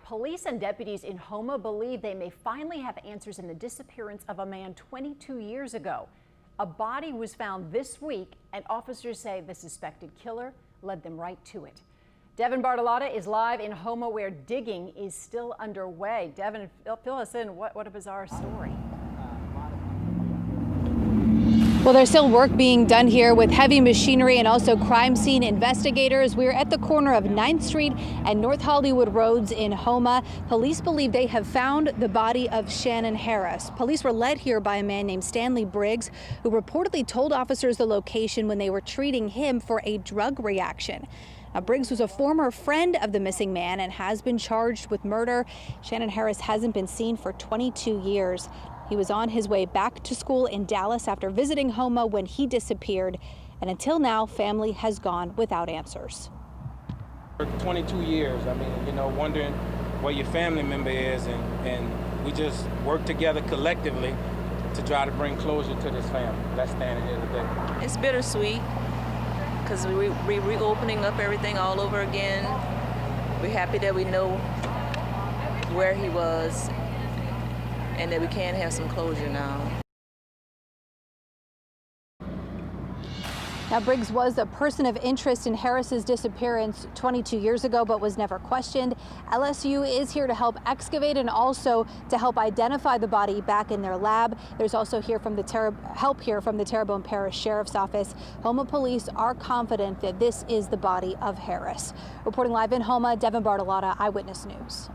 Police and deputies in Houma believe they may finally have answers in the disappearance of a man 22 years ago. A body was found this week, and officers say the suspected killer led them right to it. Devin Bartolotta is live in Houma, where digging is still underway. Devin, fill us in. What a bizarre story. Well, there's still work being done here with heavy machinery and also crime scene investigators. We're at the corner of 9th Street and North Hollywood Roads in Houma. Police believe they have found the body of Shannon Harris. Police were led here by a man named Stanley Briggs, who reportedly told officers the location when they were treating him for a drug reaction. Now, Briggs was a former friend of the missing man and has been charged with murder. Shannon Harris hasn't been seen for 22 years. He was on his way back to school in Dallas after visiting Houma when he disappeared. And until now, family has gone without answers. For 22 years, wondering where your family member is, and we just work together collectively to try to bring closure to this family that's standing here today. It's bittersweet because we're reopening up everything all over again. We're happy that we know where he was and that we can have some closure now. Now, Briggs was a person of interest in Harris's disappearance 22 years ago, but was never questioned. LSU is here to help excavate and also to help identify the body back in their lab. There's also help here from the Terrebonne Parish Sheriff's Office. Houma police are confident that this is the body of Harris. Reporting live in Houma, Devin Bartolotta, Eyewitness News.